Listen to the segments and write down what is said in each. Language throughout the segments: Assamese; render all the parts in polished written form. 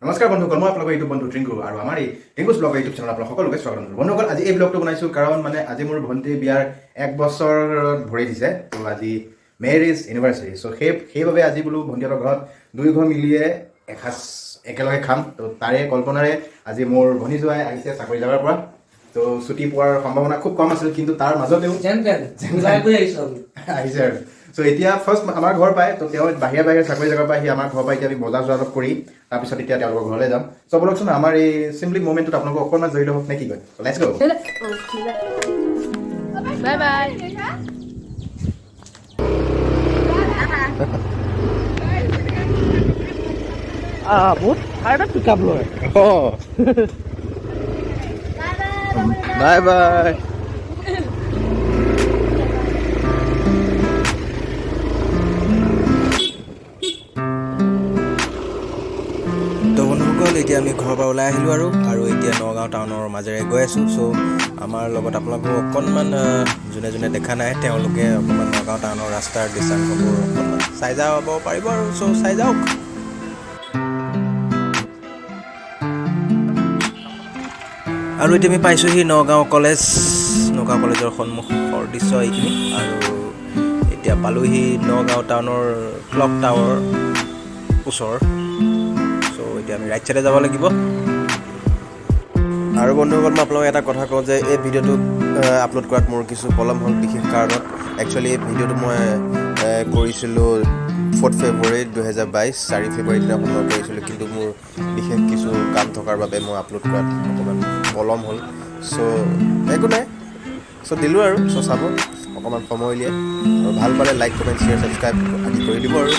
নমস্কাৰ বন্ধুসকল, মই আপোনালোকৰ ইউটিউব বন্ধু ট্ৰিংকু আৰু আমাৰ এই ট্ৰিংকুছ ব্লগ ইউটিউব চেনেল আপোনালোক সকলোকে স্বাগতম জনাইছোঁ। বন্ধুসকল, আজি এই ব্লগটো বনাইছোঁ কাৰণ আজি মোৰ ভণ্টিৰ বিয়াৰ 1 বছৰ ভৰি দিছে। তো আজি মেৰিজ এনিভাৰ্চাৰী। চ' সেইবাবে আজি বোলো ভণ্টিহঁতৰ ঘৰত দুই ঘৰ মিলিয়ে এসাঁজ একেলগে খাম। তো তাৰে কল্পনাৰে আজি মোৰ ভনী জোৱাই আহিছে চাকৰি জেগাৰ পৰা। তো ছুটি পোৱাৰ সম্ভাৱনা খুব কম আছিল, কিন্তু তাৰ মাজতেও আহিছে আৰু। চ' এতিয়া ফাৰ্ষ্ট আমাৰ ঘৰ পায়, তো তেওঁ বাহিৰে চাকৰি জেগাৰ পৰা আহি আমাৰ ঘৰ পাই এতিয়া আমি বজাৰ চজাৰ কৰি তাৰপিছত এতিয়া তেওঁলোকৰ ঘৰলৈ যাম। চ' বলকচোন আমাৰ এই চিম্পলি মুভমেণ্টটোত আপোনালোকক অকণমান জড়িত হওক নে কি কয়? চ' লেটছ গো। Bye bye. বহুত ঠাইতে পিক আপ লয়। Bye bye. তো বন্ধুসকল, এতিয়া আমি ঘৰৰ পৰা ওলাই আহিলোঁ আৰু এতিয়া নগাঁও টাউনৰ মাজেৰে গৈ আছোঁ। চ' আমাৰ লগত আপোনালোকক অকণমান যোনে যোনে দেখা নাই তেওঁলোকে অকণমান নগাঁও টাউনৰ ৰাস্তাৰ দৃশ্যাংশবোৰ অকণমান চাই যাব পাৰিব আৰু। চ' চাই যাওক। আৰু এতিয়া আমি পাইছোঁহি নগাঁও কলেজৰ সন্মুখৰ দৃশ্য এইখিনি। আৰু এতিয়া পালোহি নগাঁও টাউনৰ ক্লক টাৱাৰ ওচৰ। এতিয়া আমি ৰাইট চাইডে যাব লাগিব। আৰু বন্ধুসকল, মই আপোনালোকক এটা কথা কওঁ যে এই ভিডিঅ'টো আপলোড কৰাত মোৰ কিছু পলম হ'ল বিশেষ কাৰণত। একচুৱেলি এই ভিডিঅ'টো মই কৰিছিলোঁ 4 ফেব্ৰুৱাৰী 2022, 4 ফেব্ৰুৱাৰী দিনা আপলোড কৰিছিলোঁ, কিন্তু মোৰ বিশেষ কিছু কাম থকাৰ বাবে মই আপলোড কৰাত অকণমান পলম হ'ল। চ' একো নাই, চ' দিলোঁ আৰু। চ' চাব অকণমান সময় উলিয়াই, আৰু ভাল পালে লাইক কমেণ্ট শ্বেয়াৰ ছাবস্ক্ৰাইব আদি কৰি দিব আৰু।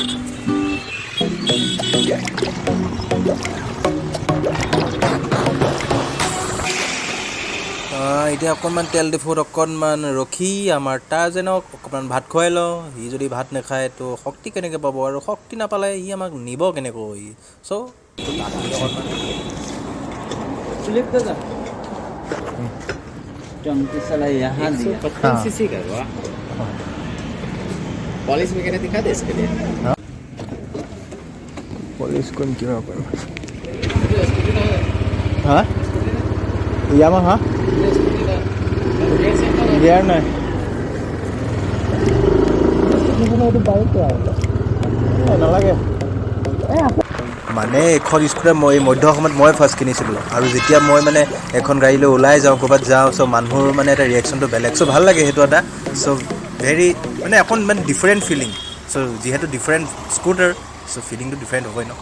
এতিয়া অকণমান তেল ডিফুত অকণমান ৰখি আমাৰ তাজেনক অকণমান ভাত খুৱাই লওঁ। সি যদি ভাত নাখায় তো শক্তি কেনেকৈ পাব, আৰু শক্তি নাপালে সি আমাক নিব কেনেকৈ? চ' पॉलिश वगैरह दिखा दे इसके लिए। पॉलिश को क्यों करो? हाँ यामाहा यार নাই নালাগে মানে এখন স্কুটাৰ মই মধ্য অসমত মই ফাৰ্ষ্ট কিনিছিলোঁ, আৰু যেতিয়া মই মানে এখন গাড়ী লৈ ওলাই যাওঁ ক'ৰবাত যাওঁ, চ' মানুহৰ মানে এটা ৰিয়েকশ্যনটো বেলেগ। চ' ভাল লাগে সেইটো এটা। চ' ভেৰি মানে অকণমান ডিফাৰেণ্ট ফিলিং। চ' যিহেতু ডিফাৰেণ্ট স্কুটাৰ, চ' ফিলিংটো ডিফাৰেণ্ট হ'বই ন।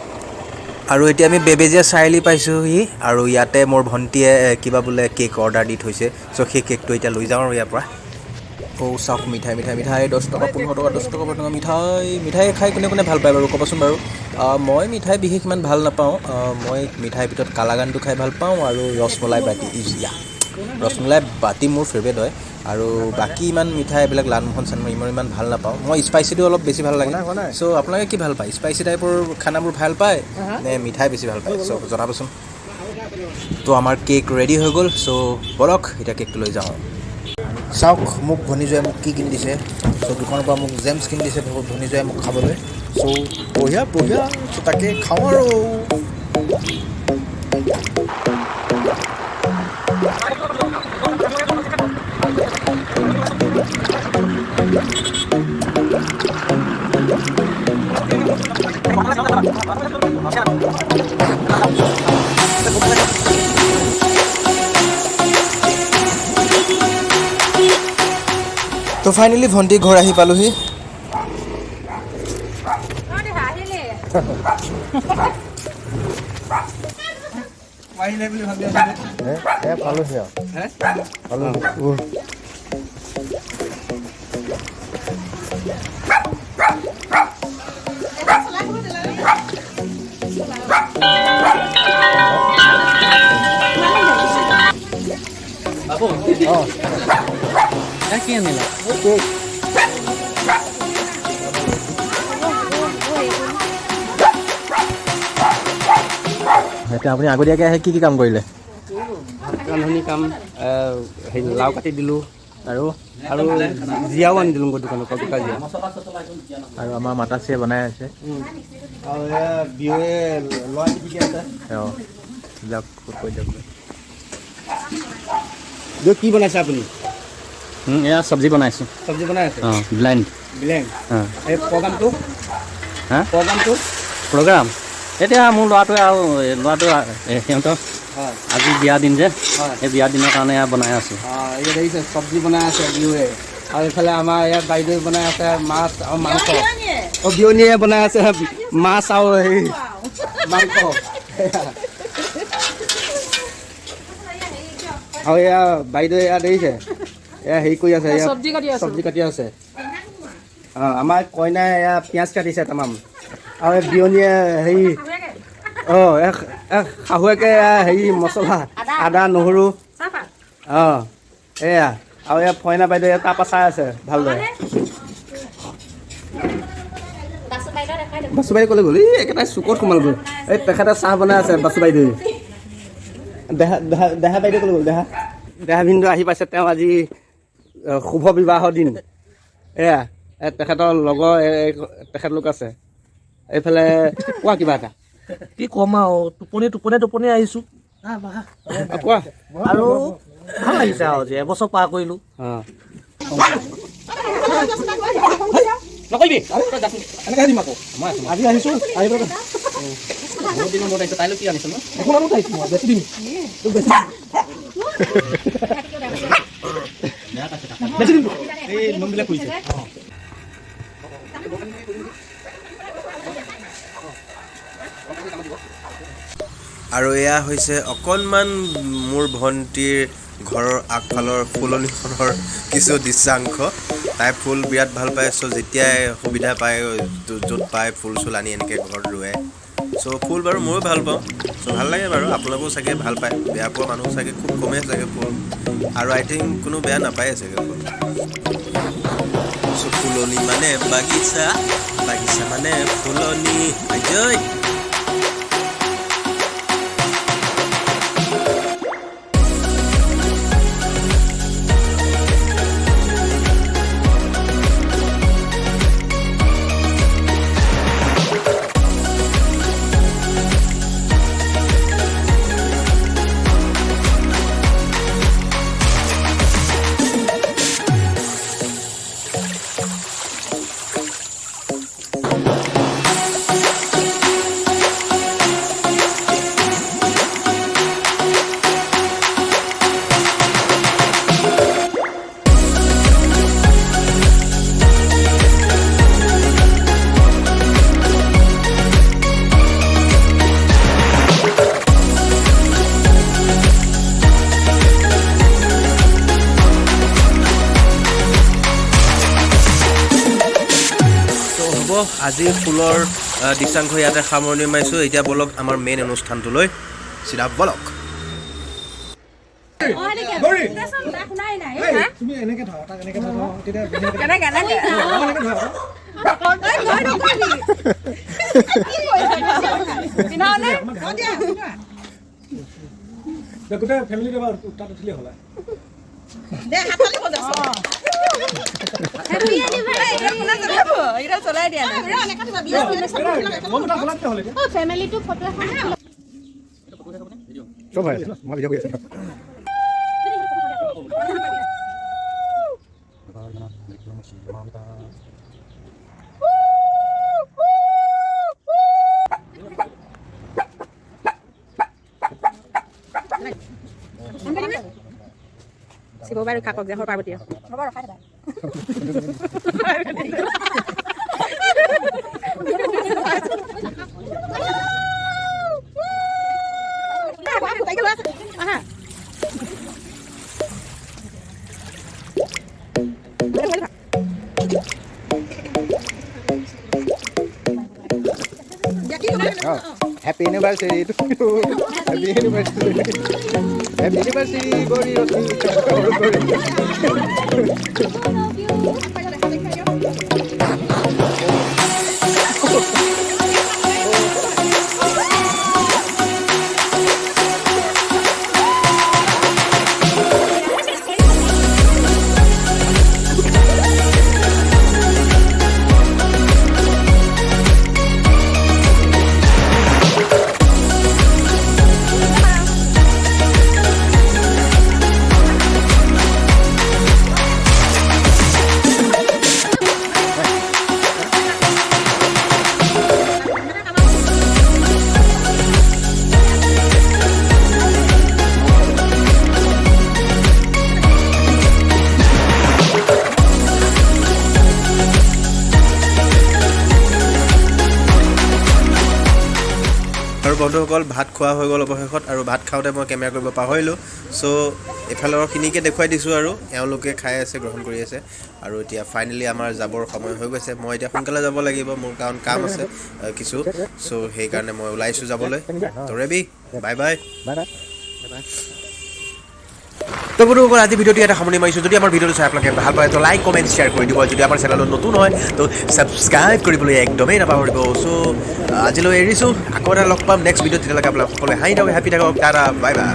আৰু এতিয়া আমি বেবেজীয়া চাৰিআলি পাইছোঁহি, আৰু ইয়াতে মোৰ ভণ্টিয়ে কিবা বোলে কেক অৰ্ডাৰ দি থৈছে। চ' সেই কেকটো এতিয়া লৈ যাওঁ আৰু ইয়াৰ পৰা। চাওক মিঠাই 10 টকা 15 টকা 10 টকা 15 টকা মিঠাই খাই কোনে কোনে ভাল পায় বাৰু ক'বচোন বাৰু। মই মিঠাই বিশেষ ইমান ভাল নাপাওঁ। মই মিঠাইৰ ভিতৰত কালাগানটো খাই ভাল পাওঁ, আৰু ৰসমলাই বাতি মোৰ ফেভৰেট হয়। আৰু বাকী ইমান মিঠাই এইবিলাক লালমোহন চালমোহন ইমান ভাল নাপাওঁ। মই স্পাইচিটো অলপ বেছি ভাল লাগে। চ' আপোনালোকে কি ভাল পায়? স্পাইচি টাইপৰ খানাবোৰ ভাল পায় নে মিঠাই বেছি ভাল পায়? চ' জনাবচোন। তো আমাৰ কেক ৰেডি হৈ গ'ল। চ' বলক এতিয়া কেকটো লৈ যাওঁ। চাওক মোক ভনীজোৱাই মোক কি কিনি দিছে। চ' দোকানৰ পৰা মোক জেমছ কিনি দিছে ভনীজোৱাই মোক খাবলৈ। চ' বঢ়িয়া। চ' তাকে খাওঁ আৰু। তো ফাইনেলি ভণ্টি ঘৰ আহি পালোহি। পালোহি क्या मिला? এতিয়া আপুনি আগতীয়াকৈ আহে কি কাম কৰিলে? ভাত ৰান্ধনি কাম, লাও কাটি দিলোঁ, আৰু আৰু জীয়াও আনি দিলোঁ দোকানৰ পৰা গোটা জীয়া আৰু আমাৰ মাতাশ্ৰীয়ে বনাই আছে আৰু এয়া বিহুৱে ল'ৰা পিটিকি আছে অঁ যাওক কৈ দিয়ক বিহু কি বনাইছে আপুনি এয়া চব্জি বনাইছোঁ চব্জি বনাই আছে অঁ ব্লাইণ্ড বিলাহী অঁ এই প্ৰগ্ৰামটো হা প্ৰগ্ৰামটো প্ৰগ্ৰাম এতিয়া মোৰ ল'ৰাটোৱে আৰু ল'ৰাটো সিহঁতৰ হয় আজি বিয়া দিন যে হয় এই বিয়া দিনৰ কাৰণে এয়া বনাই আছোঁ ইয়াত দেখিছে চব্জি বনাই আছে বিহুৱে আৰু এইফালে আমাৰ ইয়াত বাইদেউ বনাই আছে মাছ আৰু মাংস বিয়নীয়ে বনাই আছে মাছ আৰু হেৰি মাংস আৰু এয়া বাইদেউ এয়া দেখিছে এয়া হেৰি কৰি আছে এয়া চব্জি কাটি আছে অঁ আমাৰ কইনাই এয়া পিঁয়াজ কাটিছে তামাম আৰু এই বিয়নীয়ে হেৰি অঁ শাহুৱেকে হেৰি মছলা আদা নহৰু অঁ এয়া আৰু এয়া ফইনা বাইদেউ তাৰপৰা চাই আছে ভালদৰে বাসু বাইদেউ ক'লে গ'ল এই একেটাই চুকত সোমাল গ'ল এই তেখেতে চাহ বনাই আছে বাসু বাইদেউ দেহা বাইদেউ ক'লে গ'ল দেহা ভিনদেউ আহি পাইছে তেওঁ আজি শুভ বিবাহৰ দিন এয়া তেখেতৰ লগৰ তেখেতলোক আছে এইফালে কোৱা কিবা এটা কি ক'ম আৰু টোপনি আহিছোঁ কোৱা আৰু ভাল লাগিছে আৰু যে এবছৰ পাৰ কৰিলোঁ অঁ নকৰিবি এনেকৈ দিম আকৌ আজি আহিছোঁ আহি পেলাই বহুত দিনৰ মূৰত আহিছে তাইলৈ কি আনিছে ন এখন আৰু আহিছোঁ মই বেছি দিম বেছি দিম এই নোমবিলাক কৰিছে আৰু এয়া হৈছে অকণমান মোৰ ভণ্টিৰ ঘৰৰ আগফালৰ ফুলনিখনৰ কিছু দৃশ্যাংশ তাই ফুল বিৰাট ভাল পায় চ' যেতিয়াই সুবিধা পায় য'ত পায় ফুল চুল আনি এনেকৈ ঘৰত ৰুৱে চ' ফুল বাৰু ময়ো ভাল পাওঁ চ' ভাল লাগে বাৰু আপোনালোকেও চাগে ভাল পায় বেয়া পোৱা মানুহ চাগে খুব কমেই চাগে ফুল আৰু আই থিংক কোনো বেয়া নাপায়ে চাগে ফুল চ' ফুলনি মানে বাগিচা বাগিচা মানে ফুলনি আজয় আজি ফুলৰ দৃশ্যাংশ ইয়াতে সামৰণি মাৰিছোঁ এতিয়া বলক আমাৰ মেইন অনুষ্ঠানটোলৈ চিধা বলক গোটেই ফেমিলিটো তাত উঠিলে হ'লা ফেমিলিটো ফটো এখন চব হয় মই ভিডিঅ' কৰি আছোঁ শিৱ বাই ৰক্ষা কৰক দেহৰ পাৰ্বতীয়ে হ'ব ৰখাই থাকা Happy anniversary to you. Happy anniversary. Happy anniversary, Gori আৰু বন্ধুসকল ভাত খোৱা হৈ গ'ল অৱশেষত আৰু ভাত খাওঁতে মই কেমেৰা কৰিব পাহৰিলোঁ চ' এইফালৰখিনিকে দেখুৱাই দিছোঁ আৰু এওঁলোকে খাই আছে গ্ৰহণ কৰি আছে আৰু এতিয়া ফাইনেলি আমাৰ যাবৰ সময় হৈ গৈছে মই এতিয়া সোনকালে যাব লাগিব মোৰ কাৰণ কাম আছে কিছু চ' সেইকাৰণে মই ওলাইছোঁ যাবলৈ তো ৰেবি বাই বাই তো বন্ধুসকল আজি ভিডিঅ'টি এটা সামৰণি মাৰিছোঁ যদি আমাৰ ভিডিঅ'টো চাই আপোনালোকে ভাল পায় তো লাইক কমেণ্ট শ্বেয়াৰ কৰি দিব যদি আমাৰ চেনেলত নতুন হয় তো ছাবস্ক্ৰাইব কৰিবলৈ একদমেই নাপাহৰিব চ' আজিলৈ এৰিছোঁ আকৌ এটা লগ পাম নেক্সট ভিডিঅ'ত তেতিয়ালৈকে আপোনালোক সকলোৱে হাঁহি থাকক হেপী থাকক টাটা বাই বাই